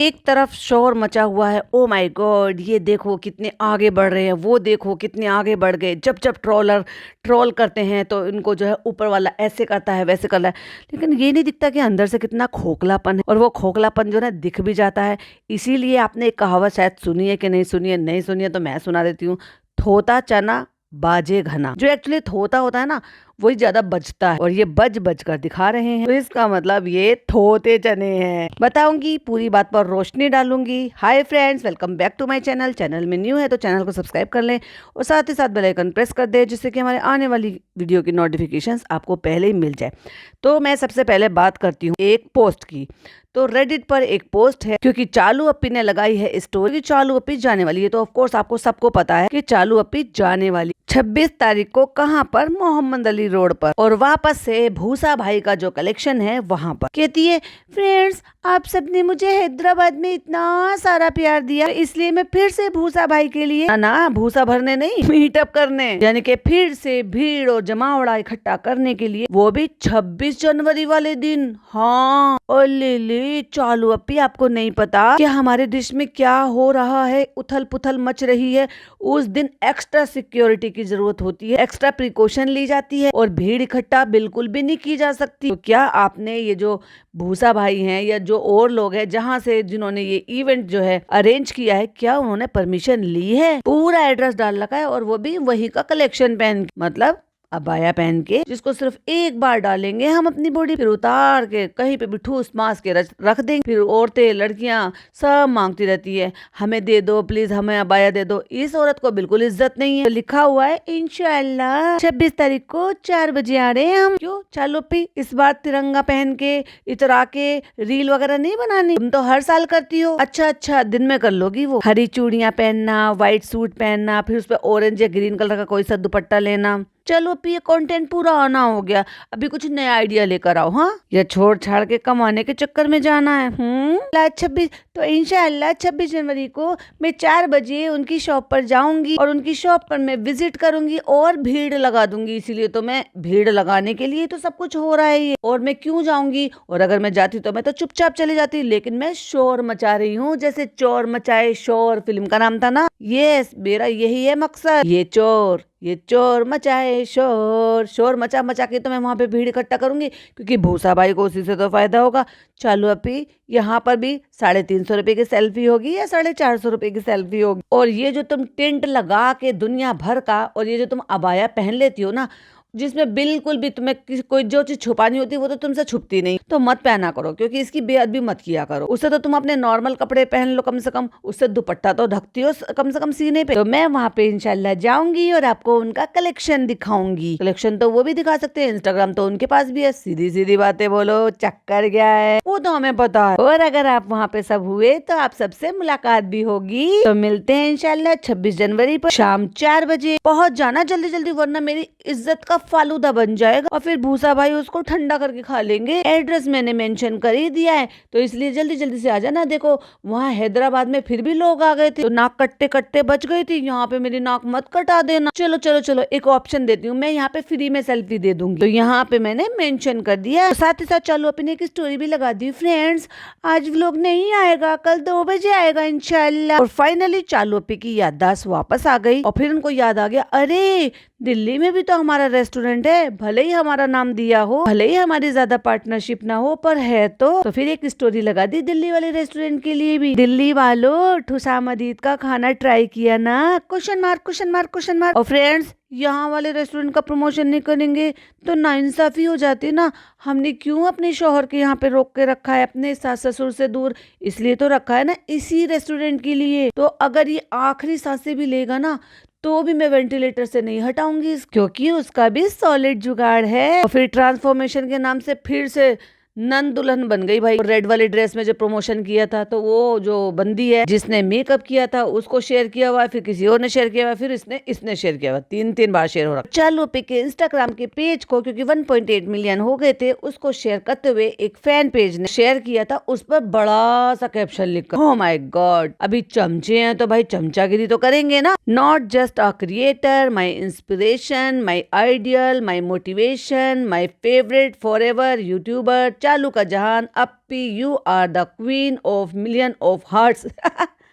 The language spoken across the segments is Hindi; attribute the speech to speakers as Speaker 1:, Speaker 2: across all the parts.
Speaker 1: एक तरफ शोर मचा हुआ है, ओ माय गॉड ये देखो कितने आगे बढ़ रहे हैं, वो देखो कितने आगे बढ़ गए। जब जब ट्रोलर ट्रोल करते हैं तो इनको जो है ऊपर वाला ऐसे करता है वैसे करता है, लेकिन ये नहीं दिखता कि अंदर से कितना खोखलापन है। और वो खोखलापन जो है दिख भी जाता है। इसीलिए आपने एक कहावत शायद सुनी है कि नहीं सुनी है, नहीं सुनी है तो मैं सुना देती हूँ। थोता चना बाजे घना। जो एक्चुअली थोता होता है ना वही ज्यादा बजता है, और ये बज बज कर दिखा रहे हैं, तो इसका मतलब ये थोते चने हैं। बताऊंगी पूरी बात पर रोशनी डालूंगी। Hi friends, welcome back to my channel. Channel में न्यू है तो चैनल को सब्सक्राइब कर लें और साथ ही साथ बेल आइकन प्रेस कर दें, जिससे कि हमारे आने वाली वीडियो की नोटिफिकेशंस आपको पहले ही मिल जाए। तो मैं सबसे पहले बात करती हूँ एक पोस्ट की। तो रेडिट पर एक पोस्ट है, क्योंकि चालू अप्पी ने लगाई है स्टोरी। चालू अप्पी जाने वाली है, तो ऑफ कोर्स आपको सबको पता है कि चालू अप्पी जाने वाली 26 तारीख को कहाँ पर, मोहम्मद अली रोड पर, और वापस से भूसा भाई का जो कलेक्शन है वहाँ पर। कहती है फ्रेंड्स, आप सबने मुझे हैदराबाद में इतना सारा प्यार दिया, इसलिए मैं फिर से भूसा भाई के लिए ना भूसा भरने नहीं, मीटअप करने, यानी कि फिर से भीड़ और जमावड़ा इकट्ठा करने के लिए, वो भी 26 जनवरी वाले दिन। हाँ, और ले चालू अप्पी, आपको नहीं पता कि हमारे देश में क्या हो रहा है, उथल पुथल मच रही है। उस दिन एक्स्ट्रा सिक्योरिटी की जरूरत होती है, एक्स्ट्रा प्रिकॉशन ली जाती है, और भीड़ इकट्ठा बिल्कुल भी नहीं की जा सकती। तो क्या आपने ये जो भूसा भाई हैं या जो और लोग हैं जहां से जिन्होंने ये इवेंट जो है अरेंज किया है, क्या उन्होंने परमिशन ली है? पूरा एड्रेस डाल रखा है, और वो भी वही का कलेक्शन पहन, मतलब अबाया पहन के, जिसको सिर्फ एक बार डालेंगे हम अपनी बॉडी, फिर उतार के कहीं पे भी ठूस मास के रख देंगे। फिर औरतें लड़कियां सब मांगती रहती है, हमें दे दो प्लीज, हमें अबाया दे दो। इस औरत को बिल्कुल इज्जत नहीं है। तो लिखा हुआ है इंशाल्लाह 26 तारीख को 4 बजे आ रहे हैं हम। क्यों चालू भी इस बार तिरंगा पहन के इतरा के रील वगैरह नहीं बनानी? तुम तो हर साल करती हो। अच्छा दिन में कर लोगी वो। हरी चूड़ियां पहनना, व्हाइट सूट पहनना, फिर उस पर ऑरेंज या ग्रीन कलर का कोई सा दुपट्टा लेना। चलो अभी ये कंटेंट पूरा आना हो गया, अभी कुछ नया आइडिया लेकर आओ। हाँ, या छोड़ छाड़ के कमाने के चक्कर में जाना है। 26 तो इंशाअल्लाह 26 जनवरी को मैं 4 बजे उनकी शॉप पर जाऊंगी, और उनकी शॉप पर मैं विजिट करूंगी और भीड़ लगा दूंगी। इसीलिए तो मैं भीड़ लगाने के लिए तो सब कुछ हो रहा है ये। और मैं क्यों जाऊंगी? और अगर मैं जाती तो मैं तो चुपचाप चली जाती, लेकिन मैं शोर मचा रही हूँ, जैसे चोर मचाए शोर फिल्म का नाम था ना। यस, मेरा यही है मकसद। ये चोर मचाए शोर, शोर मचा मचा के तो मैं वहां पे भीड़ इकट्ठा करूंगी, क्योंकि भूसा भाई को उसी से तो फायदा होगा। चालू अप्पी यहाँ पर भी 350 रुपए की सेल्फी होगी या 450 रुपए की सेल्फी होगी। और ये जो तुम टेंट लगा के दुनिया भर का, और ये जो तुम अबाया पहन लेती हो ना, जिसमें बिल्कुल भी तुम्हें कोई जो चीज छुपानी होती है वो तो तुमसे छुपती नहीं, तो मत पहना करो, क्योंकि इसकी बेअदबी मत किया करो। उससे तो तुम अपने नॉर्मल कपड़े पहन लो कम से कम, उससे दुपट्टा तो ढकती हो कम से कम सीने पे। तो मैं वहां पे इंशाल्लाह जाऊंगी और आपको उनका कलेक्शन दिखाऊंगी। कलेक्शन तो वो भी दिखा सकते हैं, इंस्टाग्राम तो उनके पास भी है। सीधी सीधी बातें बोलो, चक्कर क्या है वो तो हमें पता है। और अगर आप वहाँ पे सब हुए तो आप सबसे मुलाकात भी होगी। तो मिलते हैं इंशाल्लाह 26 जनवरी पर शाम 4 बजे। पहुंच जाना जल्दी जल्दी, वरना मेरी इज्जत का फालूदा बन जाएगा, और फिर भूसा भाई उसको ठंडा करके खा लेंगे। एड्रेस मैंने मेंशन कर ही दिया है, तो इसलिए जल्दी जल्दी से आ जाना। देखो वहाँ हैदराबाद में फिर भी लोग आ गए थे, तो नाक कटते कटते बच गई थी। यहाँ पे मेरी नाक मत कटा देना। चलो चलो चलो, एक ऑप्शन देती हूँ, मैं यहाँ पे फ्री में सेल्फी दे दूंगी, तो यहाँ पे मैंने मेंशन कर दिया। तो साथ ही साथ चालू अपनी एक स्टोरी भी लगा दी, फ्रेंड्स आज व्लॉग नहीं आएगा, कल 2 बजे आएगा इंशाल्लाह। और फाइनली चालू अपी की याददाश्त वापस आ गई, और फिर उनको याद आ गया, अरे दिल्ली में भी तो हमारा रेस्टोरेंट है, भले ही हमारा नाम दिया हो, भले ही हमारी ज्यादा पार्टनरशिप ना हो, पर है तो फिर एक स्टोरी लगा दी दिल्ली वाले रेस्टोरेंट के लिए भी। दिल्ली वालों, ठुसा मदीद का खाना ट्राई किया ना? Question mark question mark question mark. और फ्रेंड्स, यहाँ वाले रेस्टोरेंट का प्रमोशन नहीं करेंगे तो नाइंसाफी हो जाती ना। हमने क्यों अपने शौहर के यहाँ पे रोक के रखा है, अपने सास ससुर से दूर, इसलिए तो रखा है ना, इसी रेस्टोरेंट के लिए। तो अगर ये आखिरी सांसें भी लेगा ना, तो भी मैं वेंटिलेटर से नहीं हटाऊंगी, क्योंकि उसका भी सॉलिड जुगाड़ है। और फिर ट्रांसफॉर्मेशन के नाम से फिर से नन दुल्हन बन गई भाई। रेड वाली ड्रेस में जो प्रमोशन किया था, तो वो जो बंदी है जिसने मेकअप किया था उसको शेयर किया हुआ है, फिर किसी और ने शेयर किया हुआ, फिर इसने शेयर किया हुआ, 3 बार शेयर हो रहा। चालू पे के इंस्टाग्राम के पेज को, क्योंकि 1.8 मिलियन हो गए थे, उसको शेयर करते हुए एक फैन पेज ने शेयर किया था, उस पर बड़ा सा कैप्शन लिखा, ओह माय गॉड, अभी चमचे हैं तो भाई चमचागिरी तो करेंगे ना। Not just a creator, my inspiration, my ideal, my motivation, my favourite forever youtuber, चालू का जहान, अप्पी you are the queen of million of hearts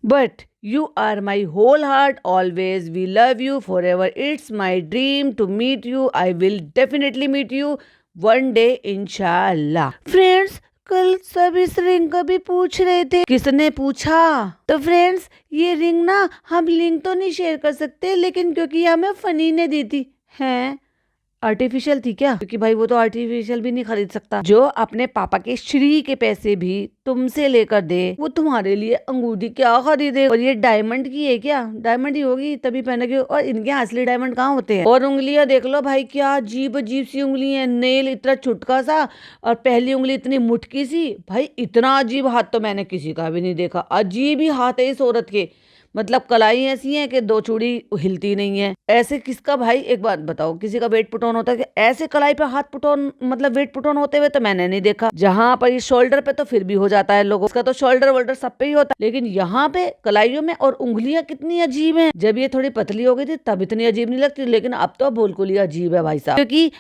Speaker 1: but you are my whole heart always, we love you forever, it's my dream to meet you, I will definitely meet you one day inshallah। Friends, कल सब इस रिंग का भी पूछ रहे थे, किसने पूछा? तो फ्रेंड्स, ये रिंग ना हम लिंक तो नहीं शेयर कर सकते, लेकिन क्योंकि हमें फनी ने दी थी। हैं आर्टिफिशियल थी क्या? क्योंकि भाई वो तो आर्टिफिशियल भी नहीं खरीद सकता। जो अपने पापा के श्री के पैसे भी तुमसे लेकर दे, वो तुम्हारे लिए अंगूठी क्या खरीदे? और ये डायमंड की है क्या? डायमंड ही होगी तभी पहनोगे। और इनके असली डायमंड कहाँ होते हैं? और उंगलियां देख लो भाई, क्या अजीब अजीब सी उंगली है। नेल इतना छुटका सा और पहली उंगली इतनी मुटकी सी। भाई इतना अजीब हाथ तो मैंने किसी का भी नहीं देखा। अजीब ही हाथ है इस औरत के। मतलब कलाई ऐसी है कि दो चूड़ी हिलती नहीं है। ऐसे किसका भाई, एक बात बताओ, किसी का वेट पुट ऑन होता है कि ऐसे कलाई पे हाथ पुट ऑन, मतलब वेट पुट ऑन होते हुए तो मैंने नहीं देखा। जहां पर ये शोल्डर पे तो फिर भी हो जाता है लोगों का, तो शोल्डर वोल्डर सब पे ही होता है, लेकिन यहाँ पे कलाइयों में। और उंगलियां कितनी अजीब है। जब ये थोड़ी पतली हो गई थी तब इतनी अजीब नहीं लगती, लेकिन अब तो बिल्कुल ही अजीब है भाई साहब। क्योंकि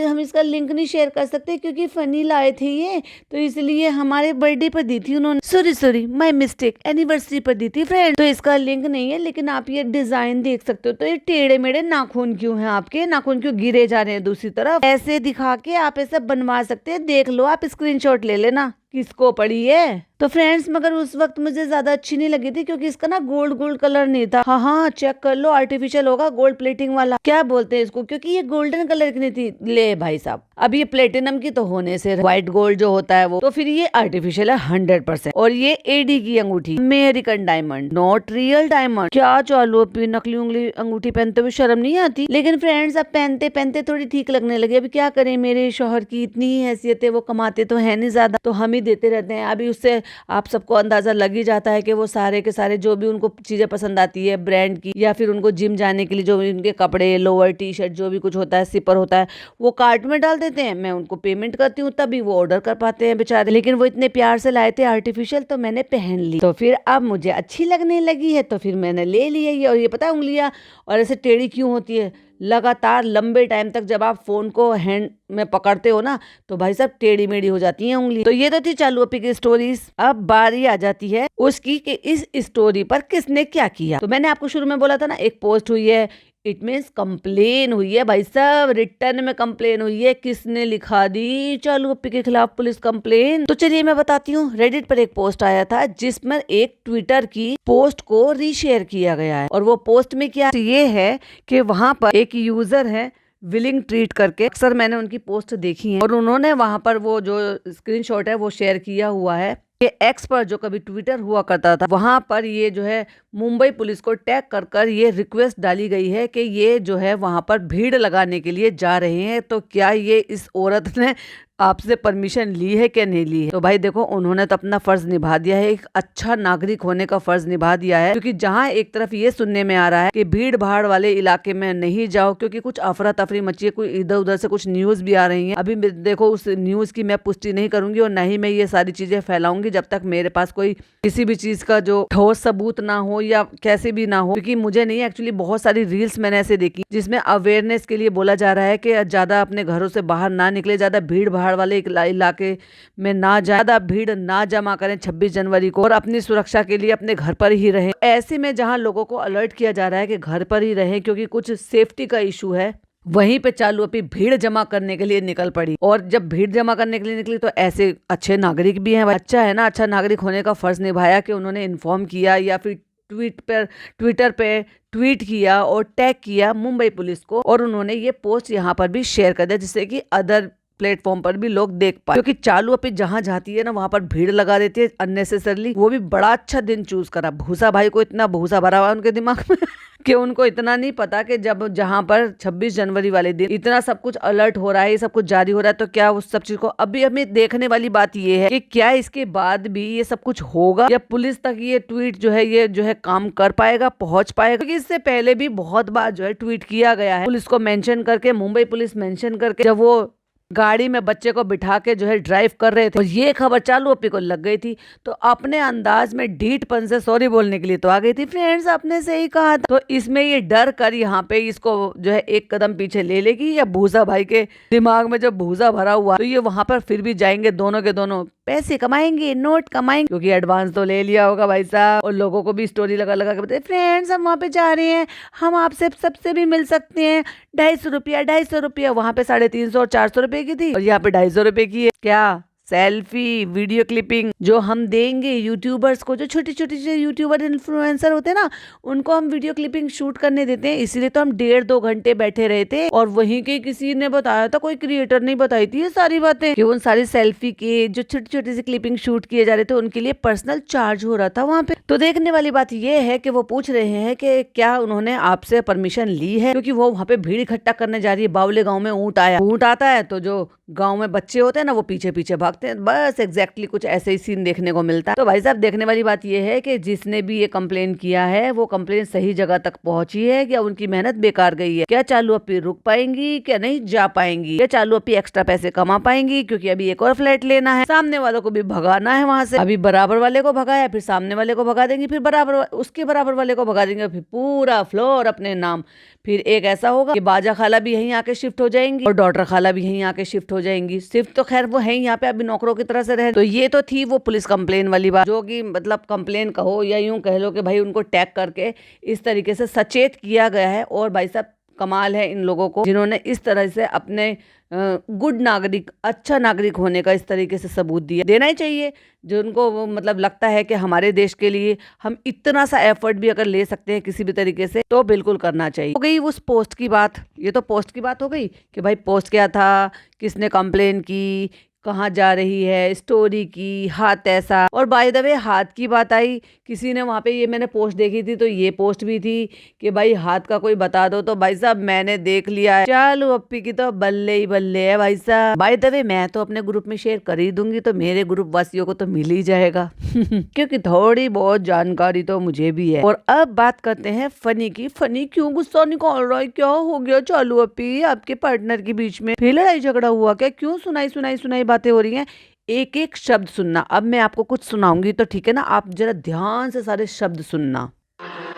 Speaker 1: हम इसका लिंक नहीं शेयर कर सकते, क्योंकि फनी लाए थे ये, तो इसलिए हमारे बर्थडे पर दी थी उन्होंने। सॉरी माय मिस्टेक, एनिवर्सरी पर दी थी फ्रेंड, तो इसका लिंक नहीं है। लेकिन आप ये डिजाइन देख सकते हो। तो ये टेढ़े मेढ़े नाखून क्यों हैं? आपके नाखून क्यों गिरे जा रहे हैं दूसरी तरफ? ऐसे दिखा के आप ऐसा बनवा सकते हैं। देख लो, आप स्क्रीनशॉट ले लेना किसको पड़ी है। तो फ्रेंड्स, मगर उस वक्त मुझे ज्यादा अच्छी नहीं लगी थी, क्योंकि इसका ना गोल्ड कलर नहीं था। हाँ, चेक कर लो, आर्टिफिशियल होगा, गोल्ड प्लेटिंग वाला क्या बोलते हैं इसको, क्योंकि ये गोल्डन कलर की नहीं थी। ले भाई साहब, अब ये प्लेटिनम की तो होने से व्हाइट गोल्ड जो होता है वो, तो फिर ये आर्टिफिशियल है 100%। और ये एडी की अंगूठी, American diamond, not real diamond. क्या चालू, नकली उंगली अंगूठी पहनते हुए शर्म नहीं आती? लेकिन फ्रेंड्स, अब पहनते पहनते थोड़ी ठीक लगने लगी। अभी क्या करें, मेरे शौहर की इतनी ही हैसियत है, वो कमाते तो है नहीं ज्यादा, तो हम ही देते रहते हैं। अभी उससे आप सबको अंदाजा लग ही जाता है कि वो सारे के सारे जो भी उनको चीजें पसंद आती है ब्रांड की, या फिर उनको जिम जाने के लिए जो भी उनके कपड़े, लोअर, टी शर्ट, जो भी कुछ होता है, सिपर होता है, वो कार्ट में डाल देते हैं। मैं उनको पेमेंट करती हूँ, तभी वो ऑर्डर कर पाते हैं बेचारे। लेकिन वो इतने प्यार से लाए थे आर्टिफिशियल, तो मैंने पहन ली। तो फिर अब मुझे अच्छी लगने लगी है, तो फिर मैंने ले लिया ये। और ये पता है उंगलियां और ऐसे टेढ़ी क्यों होती है? लगातार लंबे टाइम तक जब आप फोन को हैंड में पकड़ते हो ना, तो भाई साहब टेढ़ी मेढ़ी हो जाती हैं उंगली। तो ये तो थी चालू अपी की स्टोरीज। अब बारी आ जाती है उसकी कि इस स्टोरी पर किसने क्या किया। तो मैंने आपको शुरू में बोला था ना, एक पोस्ट हुई है, इट मीन्स कंप्लेन हुई है भाई साहब, रिटर्न में कंप्लेन हुई है। किसने लिखा दी चालू अपी के खिलाफ पुलिस कंप्लेन? तो चलिए मैं बताती हूँ। रेडिट पर एक पोस्ट आया था जिसमें एक ट्विटर की पोस्ट को रीशेयर किया गया है। और वो पोस्ट में क्या ये है कि वहां पर एक यूजर है विलिंग ट्रीट करके, अक्सर मैंने उनकी पोस्ट देखी है, और उन्होंने वहां पर वो जो स्क्रीनशॉट है वो शेयर किया हुआ है। ये एक्स पर जो कभी ट्विटर हुआ करता था, वहां पर ये जो है मुंबई पुलिस को टैग कर कर ये रिक्वेस्ट डाली गई है कि ये जो है वहां पर भीड़ लगाने के लिए जा रहे हैं। तो क्या ये इस औरत ने आपसे परमिशन ली है कि नहीं ली है? तो भाई देखो, उन्होंने तो अपना फर्ज निभा दिया है, एक अच्छा नागरिक होने का फर्ज निभा दिया है। क्योंकि जहां एक तरफ ये सुनने में आ रहा है कि भीड़ भाड़ वाले इलाके में नहीं जाओ, क्योंकि कुछ अफरा तफरी मची है, कोई इधर उधर से कुछ न्यूज भी आ रही है। अभी देखो, उस न्यूज की मैं पुष्टि नहीं करूंगी और न ही मैं ये सारी चीजें फैलाऊंगी जब तक मेरे पास कोई किसी भी चीज का जो ठोस सबूत ना हो या कैसे भी ना हो। क्योंकि मुझे नहीं, एक्चुअली बहुत सारी रील्स मैंने ऐसे देखी जिसमें अवेयरनेस के लिए बोला जा रहा है कि ज्यादा अपने घरों से बाहर ना निकले, ज्यादा भीड़ भाड़ वाले इलाके में ना जाए, ज्यादा भीड़ ना जमा करें 26 जनवरी को, और अपनी सुरक्षा के लिए अपने घर पर ही रहें। ऐसे में जहां लोगों को अलर्ट किया जा रहा है कि घर पर ही रहें क्योंकि कुछ सेफ्टी का इशू है, वहीं पे चालू अपनी भीड़ जमा करने के लिए निकल पड़ी। और जब भीड़ जमा करने के लिए निकली तो ऐसे अच्छे नागरिक भी हैं। अच्छा है ना, अच्छा नागरिक होने का फर्ज निभाया कि उन्होंने इन्फॉर्म किया या फिर ट्विटर पे ट्वीट किया और टैग किया मुंबई पुलिस को, और उन्होंने ये पोस्ट यहाँ पर भी शेयर कर दिया जिससे कि अदर प्लेटफॉर्म पर भी लोग देख पाए। क्योंकि चालू अपनी जहां जाती है ना, वहां पर भीड़ लगा देती है अननेसेसरली। वो भी बड़ा अच्छा दिन चूज करा। भूसा भाई को इतना भूसा भरा हुआ उनके दिमाग में कि उनको इतना नहीं पता कि जब जहां पर 26 जनवरी वाले दिन इतना सब कुछ अलर्ट हो रहा है, ये सब कुछ जारी हो रहा है, तो क्या उस सब चीज को अभी हमें देखने वाली बात ये है कि क्या इसके बाद भी ये सब कुछ होगा, या पुलिस तक ये ट्वीट जो है ये जो है काम कर पाएगा, पहुंच पाएगा। क्योंकि इससे पहले भी बहुत बार जो है ट्वीट किया गया है पुलिस को मेंशन करके, मुंबई पुलिस मेंशन करके, जब वो गाड़ी में बच्चे को बिठा के जो है ड्राइव कर रहे थे और ये खबर चालू अपी को लग गई थी, तो अपने अंदाज में ढीठपन से सॉरी बोलने के लिए तो आ गई थी, फ्रेंड्स आपने सही कहा था। तो इसमें ये डर कर यहाँ पे इसको जो है एक कदम पीछे ले लेगी, या भूसा भाई के दिमाग में जब भूसा भरा हुआ तो ये वहां पर फिर भी जाएंगे, दोनों के दोनों पैसे कमाएंगे, नोट कमाएंगे, क्योंकि एडवांस तो ले लिया होगा भाई साहब। और लोगों को भी स्टोरी लगा लगा के बताए, फ्रेंड्स हम वहाँ पे जा रहे हैं, हम आपसे सबसे भी मिल सकते हैं, 250 रुपया 250 रुपया। वहां पे 350 और 400 रुपए की थी और यहाँ पे 250 रुपए की है। क्या सेल्फी वीडियो क्लिपिंग जो हम देंगे यूट्यूबर्स को, जो छोटे छोटे यूट्यूबर इन्फ्लुएंसर होते हैं ना, उनको हम वीडियो क्लिपिंग शूट करने देते हैं। इसीलिए तो हम 1.5-2 घंटे बैठे रहे थे और वहीं के किसी ने बताया था, कोई क्रिएटर नहीं बताई थी ये सारी बातें, कि उन सारी सेल्फी के जो छोटी छोटी सी क्लिपिंग शूट किए जा रहे थे उनके लिए पर्सनल चार्ज हो रहा था वहाँ पे। तो देखने वाली बात ये है कि वो पूछ रहे हैं कि क्या उन्होंने आपसे परमिशन ली है, क्योंकि वो वहाँ पे भीड़ इकट्ठा करने जा रही है। बावले गाँव में ऊँट आता है तो जो गाँव में बच्चे होते हैं ना वो पीछे पीछे भागते हैं, बस एग्जैक्टली कुछ ऐसे ही सीन देखने को मिलता है। तो भाई साहब देखने वाली बात ये है कि जिसने भी ये कंप्लेन किया है वो कंप्लेन सही जगह तक पहुंची है, क्या उनकी मेहनत बेकार गई है, क्या चालू अपी रुक पाएंगी, क्या नहीं जा पाएंगी, क्या चालू अपी एक्स्ट्रा पैसे कमा पाएंगी, क्योंकि अभी एक और फ्लैट लेना है, सामने वालों को भी भगाना है वहां से। अभी बराबर वाले को भगाया, फिर सामने वाले को भगा देंगी, फिर उसके बराबर वाले को भगा देंगे, फिर पूरा फ्लोर अपने नाम। फिर एक ऐसा होगा कि बाजा खाला भी यहीं आके शिफ्ट हो जाएंगी और डॉटर खाला भी यहीं आके शिफ्ट हो जाएंगी। सिर्फ तो खैर वो है यहाँ पे अभी नौकरों की तरह से रहे। तो ये तो थी वो पुलिस कंप्लेन वाली बात, जो कि मतलब कंप्लेन कहो या यूं कह लो कि भाई उनको टैग करके इस तरीके से सचेत किया गया है। और भाई साहब कमाल है इन लोगों को, जिन्होंने इस तरह से अपने गुड नागरिक, अच्छा नागरिक होने का इस तरीके से सबूत दिया। देना ही चाहिए, जो उनको मतलब लगता है कि हमारे देश के लिए हम इतना सा एफर्ट भी अगर ले सकते हैं किसी भी तरीके से तो बिल्कुल करना चाहिए। हो गई उस पोस्ट की बात, ये तो पोस्ट की बात हो गई कि भाई पोस्ट क्या था, किसने कंप्लेन की, कहाँ जा रही है, स्टोरी की, हाथ ऐसा। और बाय द वे हाथ की बात आई, किसी ने वहाँ पे ये मैंने पोस्ट देखी थी, तो ये पोस्ट भी थी कि भाई हाथ का कोई बता दो। तो भाई साहब मैंने देख लिया है, चालू अप्पी की तो बल्ले ही बल्ले है भाई साहब। बाय द वे मैं तो अपने ग्रुप में शेयर कर ही दूंगी, तो मेरे ग्रुप वासियों को तो मिल ही जाएगा क्योंकि थोड़ी बहुत जानकारी तो मुझे भी है। और अब बात करते हैं फनी की। फनी क्यों गुस्सा निकाल रहा है, क्या हो गया चालू अप्पी, आपके पार्टनर के बीच में फिर लड़ाई झगड़ा हुआ क्या, क्यों सुनाई बातें हो रही हैं? एक एक शब्द सुनना। अब मैं आपको कुछ सुनाऊंगी तो ठीक है ना, आप जरा ध्यान से सारे शब्द सुनना।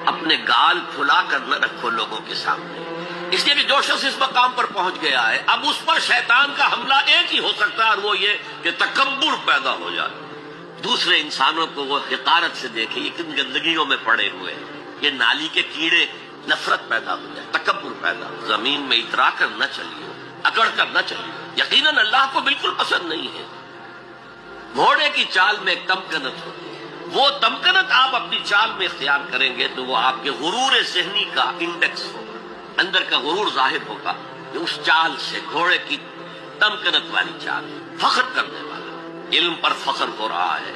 Speaker 2: अपने गाल फुला कर न रखो लोगों के सामने, इसलिए कि जो शख्स इस मकाम पर पहुंच गया है अब उस पर शैतान का हमला एक ही हो सकता है, और वो ये कि तकब्बुर पैदा हो जाए, दूसरे इंसानों को वो हिकारत से देखे, ये किन गंदगियों में पड़े हुए हैं, ये नाली के कीड़े, नफरत पैदा हो जाए, तकब्बुर पैदा। जमीन में इतरा कर न चलिए, अकड़ कर न चलिए, यकीनन अल्लाह को बिल्कुल पसंद नहीं है। घोड़े की चाल में एक तमकनत होती है, वो तमकनत आप अपनी चाल में इख्तियार करेंगे तो वो आपके गुरूर ज़हनी का इंडेक्स होगा, अंदर का गुरूर जाहिर होगा कि उस चाल से, घोड़े की तमकनत वाली चाल, फख्र करने वाला, इल्म पर फख्र हो रहा है,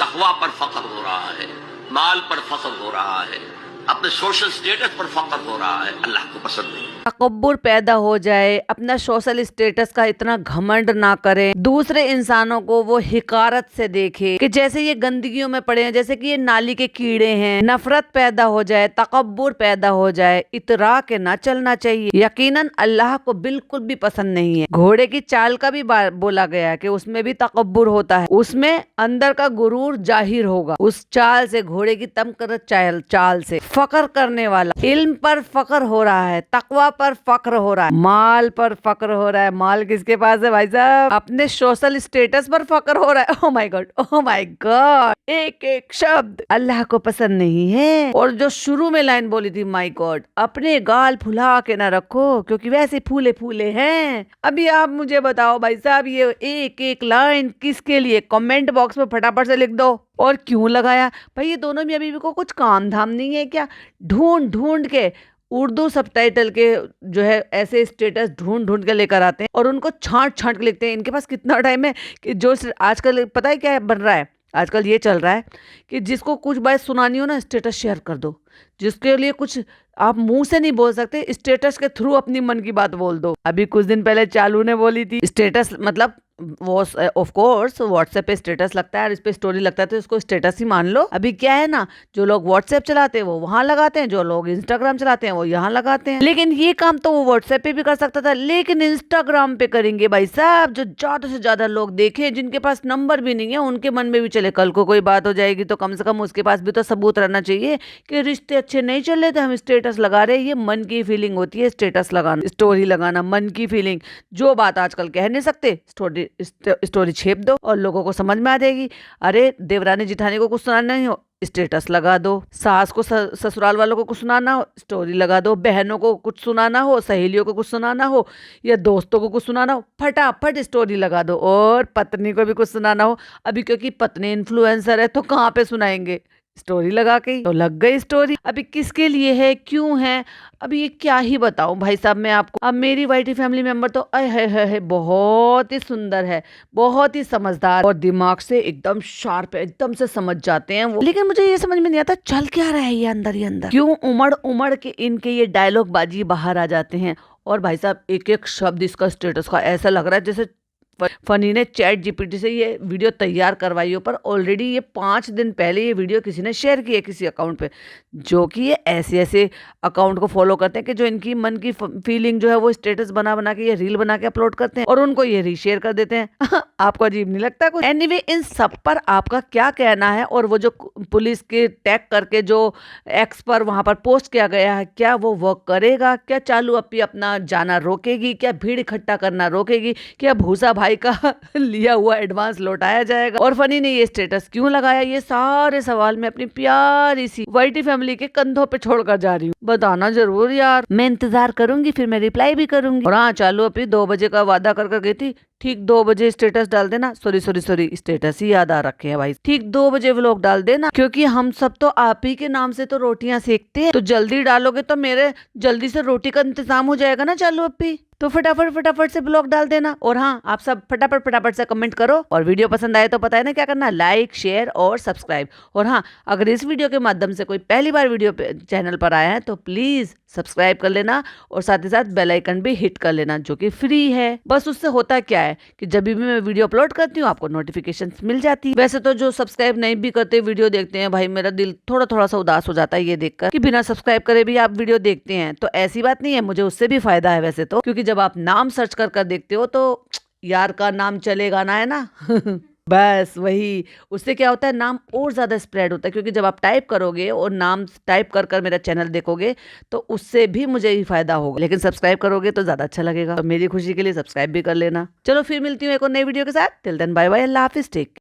Speaker 2: तकवा पर फख्र हो रहा है, माल पर फख्र हो रहा है, अपने सोशल स्टेटस पर फख्र हो रहा है, अल्लाह को पसंद नहीं।
Speaker 1: तकब्बुर पैदा हो जाए, अपना सोशल स्टेटस का इतना घमंड ना करे, दूसरे इंसानों को वो हिकारत से देखे कि जैसे ये गंदगियों में पड़े हैं, जैसे कि ये नाली के कीड़े हैं, नफरत पैदा हो जाए, तकब्बुर पैदा हो जाए, इतरा के ना चलना चाहिए। यकीनन अल्लाह को बिल्कुल भी पसंद नहीं है। घोड़े की चाल का भी बोला गया है कि उसमें भी तकब्बुर होता है, उसमें अंदर का गुरूर जाहिर होगा। उस चाल से, घोड़े की तमकनत चाल से फख्र करने वाला, इल्म पर फख्र हो रहा है, तकवा पर फख्र हो रहा है, माल पर फख्र हो रहा है। माल किसके पास है भाई साहब? अपने सोशल स्टेटस पर फख्र हो रहा है। Oh my God, oh my God, एक एक शब्द अल्लाह को पसंद नहीं है। और जो शुरू में लाइन बोली थी, माय गॉड, अपने गाल फुला के ना रखो क्योंकि वैसे फूले फूले हैं। अभी आप मुझे बताओ भाई साहब, ये एक एक लाइन किसके लिए? कमेंट बॉक्स में फटाफट से लिख दो। और क्यों लगाया भाई? ये दोनों मियां बीवी को कुछ काम धाम नहीं है क्या? ढूंढ ढूंढ के उर्दू सबटाइटल के जो है ऐसे स्टेटस ढूंढ ढूंढ के लेकर आते हैं और उनको छांट छांट के लिखते हैं। इनके पास कितना टाइम है कि जो आजकल पता है क्या बन रहा है? आजकल ये चल रहा है कि जिसको कुछ बात सुनानी हो ना, स्टेटस शेयर कर दो, जिसके लिए कुछ आप मुंह से नहीं बोल सकते, स्टेटस के थ्रू अपनी मन की बात बोल दो। अभी कुछ दिन पहले चालू ने बोली थी स्टेटस मतलब वो ऑफ कोर्स व्हाट्सएप पे स्टेटस लगता है और इस पे स्टोरी लगता है तो इसको स्टेटस ही मान लो। अभी क्या है ना, जो लोग व्हाट्सएप चलाते हैं वो वहां लगाते हैं, जो लोग इंस्टाग्राम चलाते हैं वो यहाँ लगाते हैं। लेकिन ये काम तो वो व्हाट्सएप पे भी कर सकता था, लेकिन इंस्टाग्राम पे करेंगे भाई साहब। जो ज्यादा से ज्यादा लोग देखें, जिनके पास नंबर भी नहीं है, उनके मन में भी चले कल को कोई बात हो जाएगी तो कम से कम उसके पास भी तो सबूत रहना चाहिए कि रिश्ते अच्छे नहीं चल रहे थे, हम स्टेटस लगा रहे हैं। ये मन की फीलिंग होती है स्टेटस लगाना, स्टोरी लगाना, मन की फीलिंग। जो बात आजकल कह नहीं सकते, स्टोरी छेप दो और लोगों को समझ में आ जाएगी। अरे देवरानी जिठानी को कुछ सुनाना नहीं हो, स्टेटस लगा दो। सास को ससुराल वालों को कुछ सुनाना हो, स्टोरी लगा दो। बहनों को कुछ सुनाना हो, सहेलियों को कुछ सुनाना हो या दोस्तों को कुछ सुनाना हो, फटाफट स्टोरी लगा दो। और पत्नी को भी कुछ सुनाना हो, अभी क्योंकि पत्नी इन्फ्लुएंसर है तो कहाँ पे सुनाएंगे, स्टोरी लगा के तो लग गई स्टोरी। अभी किसके लिए है, क्यों है, अभी ये क्या ही बताऊं भाई साहब मैं आपको। अब मेरी वाईटी फैमिली मेंबर तो है बहुत ही सुंदर है, बहुत ही समझदार और दिमाग से एकदम शार्प है, एकदम से समझ जाते हैं वो। लेकिन मुझे ये समझ में नहीं आता चल क्या रहा है ये अंदर ही अंदर, क्यों उमड़ उमड़ के इनके ये डायलॉग बाजी बाहर आ जाते हैं। और भाई साहब एक एक शब्द इसका स्टेटस का ऐसा लग रहा है जैसे फनी ने चैट जीपीटी से ये वीडियो तैयार करवाई हो, पर ऑलरेडी ये 5 दिन पहले ये वीडियो किसी ने शेयर की है किसी अकाउंट पे, जो कि ये ऐसे ऐसे अकाउंट को फॉलो करते हैं कि जो इनकी मन की फीलिंग जो है वो स्टेटस बना बना के ये रील बना के अपलोड करते हैं और उनको ये रीशेयर कर देते हैं। आपको अजीब नहीं लगता कुछ? एनीवे इन सब पर आपका क्या कहना है? और वो जो पुलिस के टैग करके जो एक्स पर वहां पर पोस्ट किया गया है, क्या वो वर्क करेगा? क्या चालू अपी अपना जाना रोकेगी? क्या भीड़ इकट्ठा करना रोकेगी? क्या भूसा भाई का लिया हुआ एडवांस लौटाया जाएगा? और फनी ने ये स्टेटस क्यों लगाया? ये सारे सवाल मैं अपनी प्यारी सी वाईटी फैमिली के कंधों पे छोड़कर जा रही हूँ। बताना जरूर यार, मैं इंतजार करूंगी, फिर मैं रिप्लाई भी करूंगी। और हाँ, चालू अपनी 2 बजे का वादा कर गई थी, ठीक 2 बजे स्टेटस डाल देना। सॉरी स्टेटस ही याद आ रखे हैं भाई। ठीक 2 बजे व्लॉग डाल देना, क्योंकि हम सब तो आप ही के नाम से तो रोटियां सेकते हैं। तो जल्दी डालोगे तो मेरे जल्दी से रोटी का इंतजाम हो जाएगा ना चालू अपी। तो फटाफट से ब्लॉग डाल देना। और हाँ, आप सब फटाफट से कमेंट करो। और वीडियो पसंद आए तो पता है ना क्या करना, लाइक शेयर और सब्सक्राइब। और हाँ, अगर इस वीडियो के माध्यम से कोई पहली बार वीडियो पे चैनल पर आया है तो प्लीज सब्सक्राइब कर लेना और साथ ही साथ बेल आइकन भी हिट कर लेना, जो कि फ्री है। बस उससे होता क्या है कि जब भी मैं वीडियो अपलोड करती हूँ आपको नोटिफिकेशन मिल जाती है। वैसे तो जो सब्सक्राइब नहीं भी करते वीडियो देखते हैं, भाई मेरा दिल थोड़ा सा उदास हो जाता है ये देखकर कि बिना सब्सक्राइब करे भी आप वीडियो देखते हैं। तो ऐसी बात नहीं है, मुझे उससे भी फायदा है वैसे तो, क्योंकि जब आप नाम सर्च कर देखते हो तो यार का नाम चलेगा ना, है ना। बस वही, उससे क्या होता है, नाम और ज्यादा स्प्रेड होता है। क्योंकि जब आप टाइप करोगे और नाम टाइप कर मेरा चैनल देखोगे तो उससे भी मुझे ही फायदा होगा। लेकिन सब्सक्राइब करोगे तो ज्यादा अच्छा लगेगा। तो मेरी खुशी के लिए सब्सक्राइब भी कर लेना। चलो फिर मिलती हूँ एक और नई वीडियो के साथ। टिल देन बाय बाय, अल्लाह हाफिज, टेक।